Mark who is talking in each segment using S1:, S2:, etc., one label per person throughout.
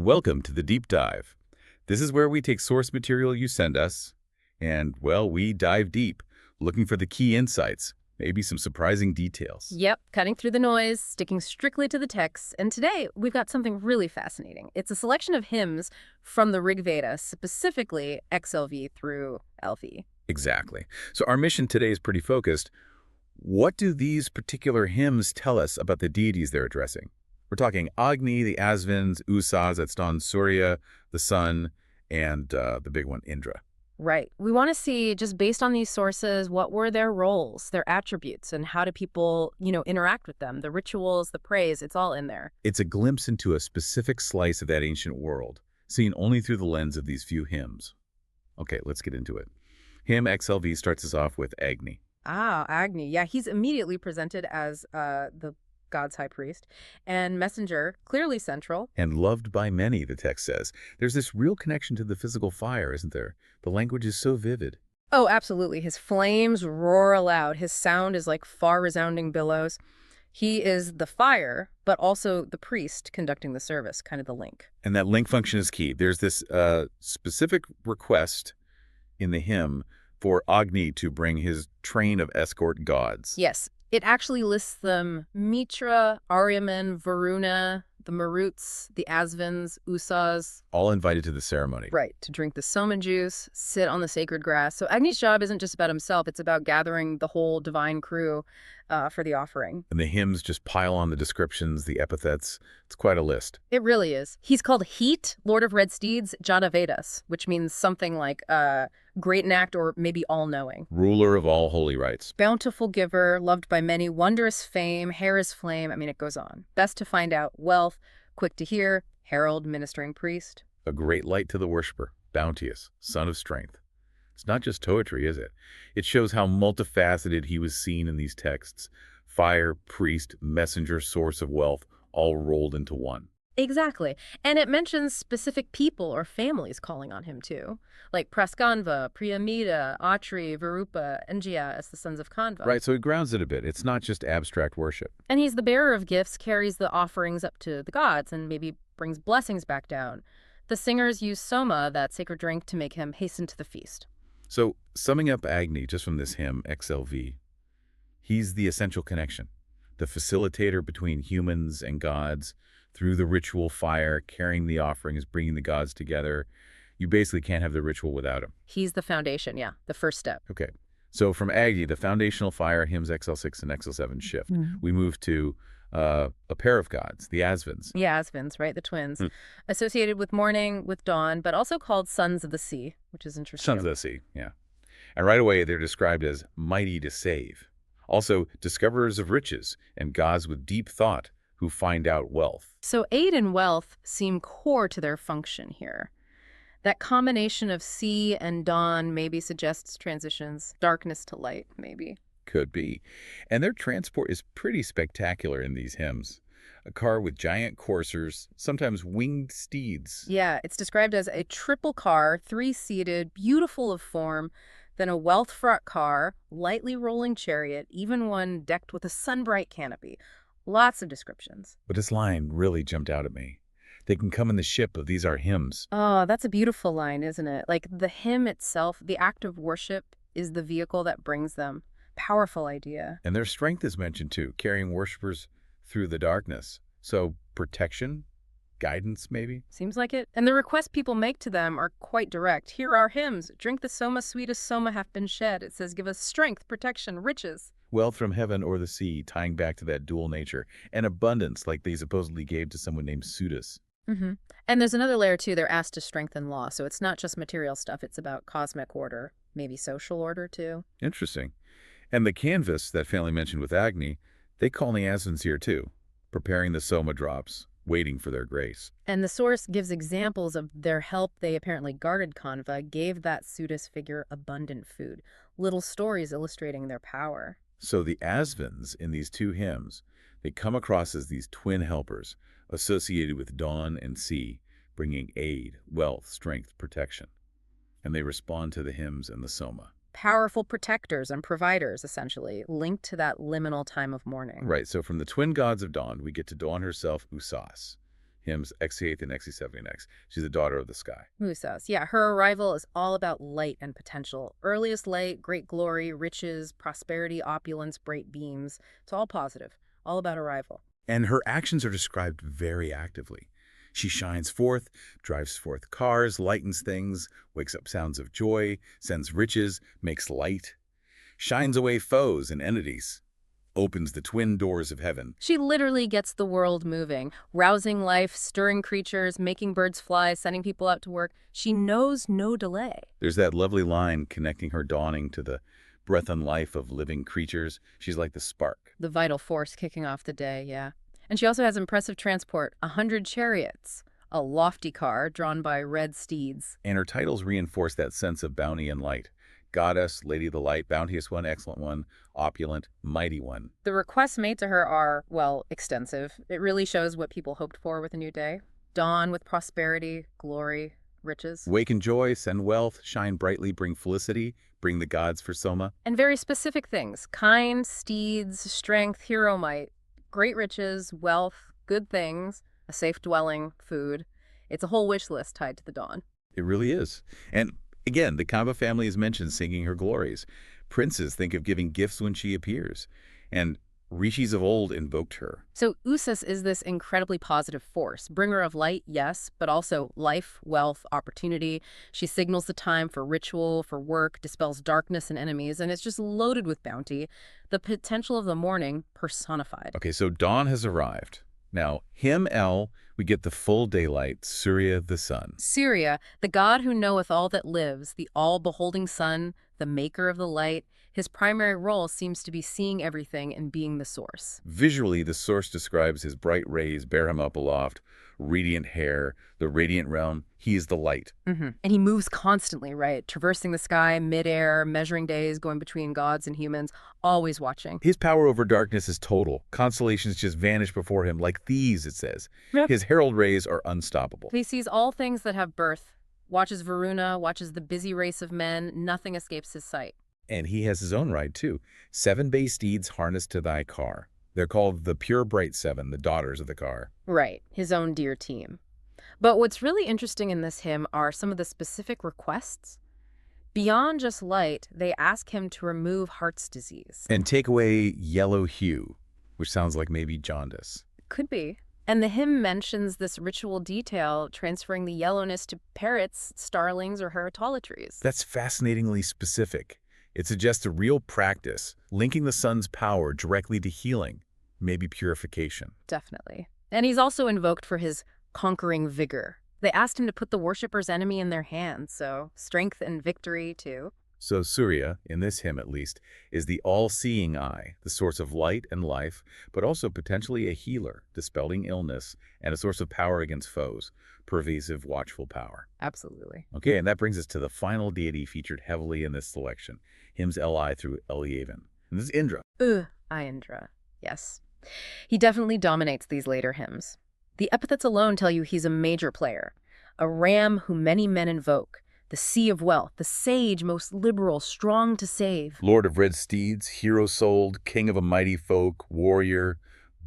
S1: Welcome to the Deep Dive. This is where we take source material you send us, and, well, we dive deep, looking for the key insights, maybe some surprising details.
S2: Yep, cutting through the noise, sticking strictly to the text. And today, we've got something really fascinating. It's a selection of hymns from the Rig Veda, specifically XLV through LV.
S1: Exactly. So our mission today is pretty focused. What do these particular hymns tell us about the deities they're addressing? We're talking Agni, the Asvins, Usas, that's Don Surya, the sun, and the big one, Indra.
S2: Right. We want to see, just based on these sources, what were their roles, their attributes, and how do people, interact with them? The rituals, the praise, it's all in there.
S1: It's a glimpse into a specific slice of that ancient world, seen only through the lens of these few hymns. Okay, let's get into it. Hymn XLV starts us off with Agni.
S2: Ah, Agni. Yeah, he's immediately presented as the God's high priest and messenger, clearly central.
S1: And loved by many, the text says. There's this real connection to the physical fire, isn't there? The language is so vivid.
S2: Oh, absolutely. His flames roar aloud. His sound is like far resounding billows. He is the fire, but also the priest conducting the service, kind of the link.
S1: And that link function is key. There's this specific request in the hymn for Agni to bring his train of escort gods.
S2: Yes, it actually lists them: Mitra, Aryaman, Varuna, the Maruts, the Asvins, Usas.
S1: All invited to the ceremony.
S2: Right, to drink the soma juice, sit on the sacred grass. So Agni's job isn't just about himself, it's about gathering the whole divine crew for the offering.
S1: And the hymns just pile on the descriptions, the epithets. It's quite a list.
S2: It really is. He's called Heat, Lord of Red Steeds, Jada Vedas, which means something like great in act or maybe all-knowing.
S1: Ruler of all holy rites.
S2: Bountiful giver, loved by many, wondrous fame, hair is flame. I mean, it goes on. Best to find out, wealth, quick to hear, herald, ministering priest.
S1: A great light to the worshiper, bounteous, son of strength. It's not just poetry, is it? It shows how multifaceted he was seen in these texts. Fire, priest, messenger, source of wealth, all rolled into one.
S2: Exactly. And it mentions specific people or families calling on him too, like Praskanva, Priyamida, Atri, Virupa, Engia as the sons of Kanva.
S1: Right, so he grounds it a bit. It's not just abstract worship.
S2: And he's the bearer of gifts, carries the offerings up to the gods, and maybe brings blessings back down. The singers use soma, that sacred drink, to make him hasten to the feast.
S1: So, summing up Agni just from this hymn, XLV, he's the essential connection, the facilitator between humans and gods, through the ritual fire, carrying the offerings, bringing the gods together. You basically can't have the ritual without him.
S2: He's the foundation, yeah, the first step.
S1: Okay, so from Agni, the foundational fire, hymns XL6 and XL7 shift. We move to a pair of gods, the Asvins.
S2: Yeah, Asvins, right, the twins. Associated with morning, with dawn, but also called sons of the sea, which is interesting.
S1: Sons of the sea, yeah. And right away, they're described as mighty to save. Also, discoverers of riches and gods with deep thought who find out wealth.
S2: So aid and wealth seem core to their function here. That combination of sea and dawn maybe suggests transitions, darkness to light, maybe.
S1: Could be. And their transport is pretty spectacular in these hymns. A car with giant coursers, sometimes winged steeds.
S2: Yeah, it's described as a triple car, three-seated, beautiful of form, then a wealth-fraught car, lightly rolling chariot, even one decked with a sun-bright canopy. Lots of descriptions.
S1: But this line really jumped out at me. They can come in the ship of these are hymns.
S2: Oh, that's a beautiful line, isn't it? Like the hymn itself, the act of worship, is the vehicle that brings them. Powerful idea.
S1: And their strength is mentioned too, carrying worshipers through the darkness. So protection, guidance maybe?
S2: Seems like it. And the requests people make to them are quite direct. Here are hymns. Drink the soma, sweetest soma hath been shed. It says, give us strength, protection, riches.
S1: Wealth from heaven or the sea, tying back to that dual nature. And abundance, like they supposedly gave to someone named Sudas.
S2: And there's another layer, too. They're asked to strengthen law. So it's not just material stuff. It's about cosmic order, maybe social order, too.
S1: Interesting. And the canvas, that family mentioned with Agni, they call the Asvins here, too, preparing the soma drops, waiting for their grace.
S2: And the source gives examples of their help. They apparently guarded Kanva, gave that Sudas figure abundant food. Little stories illustrating their power.
S1: So the Asvins in these two hymns, they come across as these twin helpers associated with dawn and sea, bringing aid, wealth, strength, protection. And they respond to the hymns and the soma.
S2: Powerful protectors and providers, essentially, linked to that liminal time of mourning.
S1: Right, so from the twin gods of dawn, we get to Dawn herself, Usas. hymns XC8 and XC70X. She's the daughter of the sky.
S2: Musas. Yeah, her arrival is all about light and potential. Earliest light, great glory, riches, prosperity, opulence, bright beams. It's all positive, all about arrival.
S1: And her actions are described very actively. She shines forth, drives forth cars, lightens things, wakes up sounds of joy, sends riches, makes light, shines away foes and entities, opens the twin doors of heaven.
S2: She literally gets the world moving, rousing life, stirring creatures, making birds fly, sending people out to work. She knows no delay.
S1: There's that lovely line connecting her dawning to the breath and life of living creatures. She's like the spark.
S2: The vital force kicking off the day, yeah. And she also has impressive transport, 100 chariots, a lofty car drawn by red steeds.
S1: And her titles reinforce that sense of bounty and light. Goddess, Lady of the Light, Bounteous One, Excellent One, Opulent, Mighty One.
S2: The requests made to her are, well, extensive. It really shows what people hoped for with a new day. Dawn with prosperity, glory, riches.
S1: Waken joy, send wealth, shine brightly, bring felicity, bring the gods for Soma.
S2: And very specific things. Kind, steeds, strength, hero might, great riches, wealth, good things, a safe dwelling, food. It's a whole wish list tied to the dawn.
S1: It really is. And again, the Kamba family is mentioned singing her glories. Princes think of giving gifts when she appears. And rishis of old invoked her.
S2: So Usas is this incredibly positive force. Bringer of light, yes, but also life, wealth, opportunity. She signals the time for ritual, for work, dispels darkness and enemies, and it's just loaded with bounty. The potential of the morning personified.
S1: Okay, so dawn has arrived. Now, him El, we get the full daylight, Surya the sun.
S2: Surya, the god who knoweth all that lives, the all-beholding sun, the maker of the light. His primary role seems to be seeing everything and being the source.
S1: Visually, the source describes his bright rays bear him up aloft, radiant hair, the radiant realm. He is the light.
S2: And he moves constantly, right? Traversing the sky, midair, measuring days, going between gods and humans, always watching.
S1: His power over darkness is total. Constellations just vanish before him like thieves, it says.
S2: Yep.
S1: His herald rays are unstoppable.
S2: He sees all things that have birth, watches Varuna, watches the busy race of men. Nothing escapes his sight.
S1: And he has his own ride, too. 7 bay steeds harnessed to thy car. They're called the Pure Bright 7, the daughters of the car.
S2: Right, his own dear team. But what's really interesting in this hymn are some of the specific requests. Beyond just light, they ask him to remove heart's disease.
S1: And take away yellow hue, which sounds like maybe jaundice.
S2: Could be. And the hymn mentions this ritual detail, transferring the yellowness to parrots, starlings, or heritolatries.
S1: That's fascinatingly specific. It suggests a real practice, linking the sun's power directly to healing, maybe purification.
S2: Definitely. And he's also invoked for his conquering vigor. They asked him to put the worshipper's enemy in their hands, so strength and victory, too.
S1: So Surya, in this hymn at least, is the all-seeing eye, the source of light and life, but also potentially a healer, dispelling illness, and a source of power against foes, pervasive, watchful power.
S2: Absolutely.
S1: Okay, and that brings us to the final deity featured heavily in this selection, hymns Li through Eliaven. And this is Indra.
S2: Indra. Yes. He definitely dominates these later hymns. The epithets alone tell you he's a major player, a ram who many men invoke, the sea of wealth, the sage, most liberal, strong to save.
S1: Lord of red steeds, hero-souled, king of a mighty folk, warrior,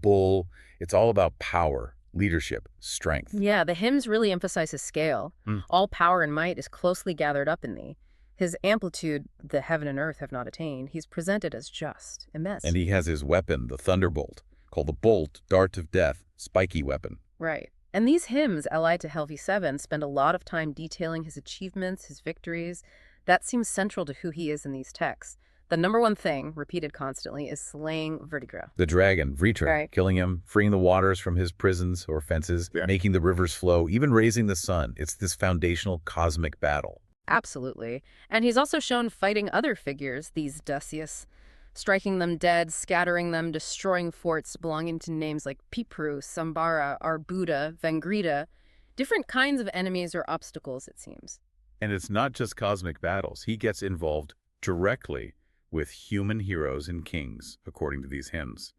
S1: bull. It's all about power, leadership, strength.
S2: Yeah, the hymns really emphasize his scale. All power and might is closely gathered up in thee. His amplitude, the heaven and earth have not attained. He's presented as just, immense.
S1: And he has his weapon, the thunderbolt, called the bolt, dart of death, spiky weapon.
S2: Right. And these hymns, Li to Helvi 7, spend a lot of time detailing his achievements, his victories. That seems central to who he is in these texts. The number one thing, repeated constantly, is slaying Vertigra.
S1: The dragon, Vritra,
S2: Right.
S1: killing him, freeing the waters from his prisons or fences, making the rivers flow, even raising the sun. It's this foundational cosmic battle.
S2: Absolutely. And he's also shown fighting other figures, these Decius, striking them dead, scattering them, destroying forts belonging to names like Pipru, Sambara, Arbuda, Vengrida, different kinds of enemies or obstacles, it seems.
S1: And it's not just cosmic battles. He gets involved directly with human heroes and kings, according to these hymns.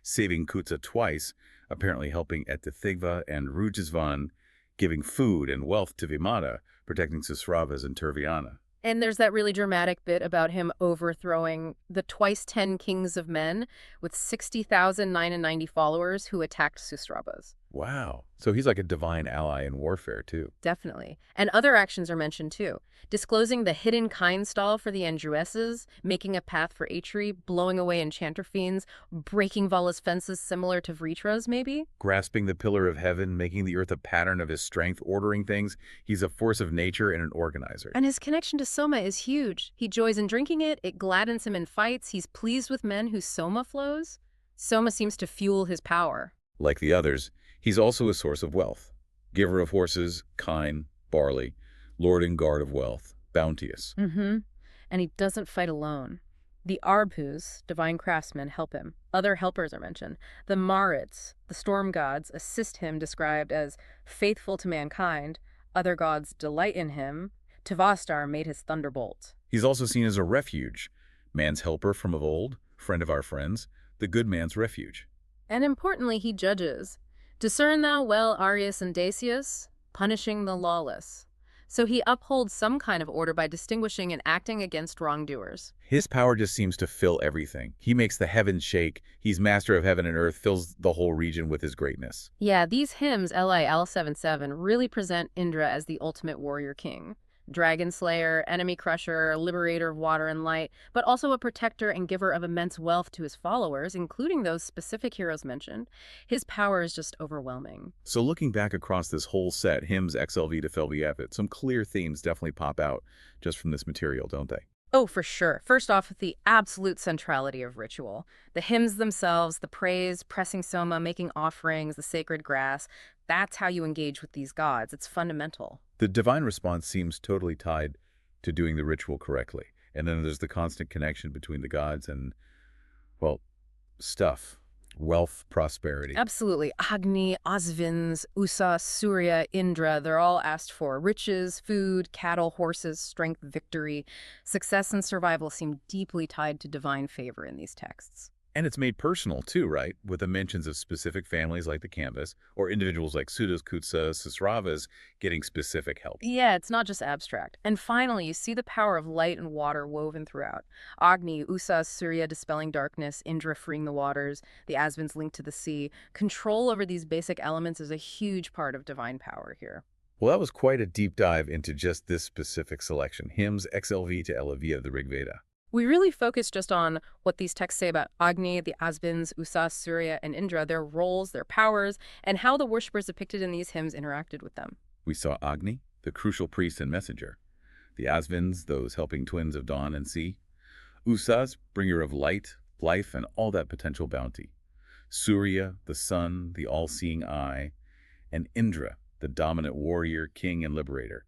S1: Saving Kutsa twice, apparently helping Etithigva and Rujisvan, giving food and wealth to Vimata, protecting Susravas and Turviana.
S2: And there's that really dramatic bit about him overthrowing the twice 10 kings of men with 60,090 followers who attacked Susrabas.
S1: Wow. So he's like a divine ally in warfare, too.
S2: Definitely. And other actions are mentioned too. Disclosing the hidden kind stall for the Andruesses, making a path for Atri, blowing away enchanter fiends, breaking Vala's fences similar to Vritra's, maybe?
S1: Grasping the pillar of heaven, making the earth a pattern of his strength, ordering things. He's a force of nature and an organizer.
S2: And his connection to Soma is huge. He joys in drinking it, it gladdens him in fights, he's pleased with men whose Soma flows. Soma seems to fuel his power.
S1: Like the others, he's also a source of wealth. Giver of horses, kine, barley, lord and guard of wealth, bounteous.
S2: And he doesn't fight alone. The Arbhus, divine craftsmen, help him. Other helpers are mentioned. The Marids, the storm gods, assist him, described as faithful to mankind. Other gods delight in him. Tavastar made his thunderbolt.
S1: He's also seen as a refuge, man's helper from of old, friend of our friends, the good man's refuge.
S2: And importantly, he judges. Discern thou well Arius and Dacius, punishing the lawless. So he upholds some kind of order by distinguishing and acting against wrongdoers.
S1: His power just seems to fill everything. He makes the heavens shake. He's master of heaven and earth, fills the whole region with his greatness.
S2: Yeah, these hymns, LIL77, really present Indra as the ultimate warrior king. Dragon slayer, enemy crusher, liberator of water and light, but also a protector and giver of immense wealth to his followers, including those specific heroes mentioned. His power is just overwhelming.
S1: So looking back across this whole set, hymns XLV to FLVF, some clear themes definitely pop out just from this material, don't they?
S2: Oh, for sure. First off, the absolute centrality of ritual. The hymns themselves, the praise, pressing soma, making offerings, the sacred grass, that's how you engage with these gods. It's fundamental.
S1: The divine response seems totally tied to doing the ritual correctly. And then there's the constant connection between the gods and, well, stuff. Wealth, prosperity.
S2: Absolutely. Agni, Asvins, Usa, Surya, Indra, they're all asked for. Riches, food, cattle, horses, strength, victory. Success and survival seem deeply tied to divine favor in these texts.
S1: And it's made personal too, right? With the mentions of specific families like the canvas, or individuals like Sudas, Kutsa, Sisravas getting specific help.
S2: Yeah, it's not just abstract. And finally, you see the power of light and water woven throughout. Agni, Usa, Surya dispelling darkness, Indra freeing the waters, the Asvins linked to the sea. Control over these basic elements is a huge part of divine power here.
S1: Well, that was quite a deep dive into just this specific selection, hymns XLV to LV of the Rig Veda.
S2: We really focus just on what these texts say about Agni, the Asvins, Usa, Surya, and Indra, their roles, their powers, and how the worshippers depicted in these hymns interacted with them.
S1: We saw Agni, the crucial priest and messenger. The Asvins, those helping twins of dawn and sea. Usas, bringer of light, life, and all that potential bounty. Surya, the sun, the all-seeing eye. And Indra, the dominant warrior, king, and liberator.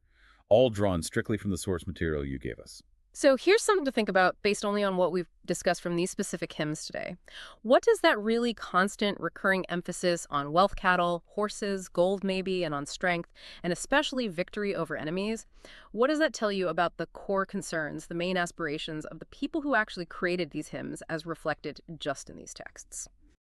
S1: All drawn strictly from the source material you gave us.
S2: So here's something to think about based only on what we've discussed from these specific hymns today. What does that really constant recurring emphasis on wealth cattle, horses, gold maybe, and on strength, and especially victory over enemies, what does that tell you about the core concerns, the main aspirations of the people who actually created these hymns as reflected just in these texts?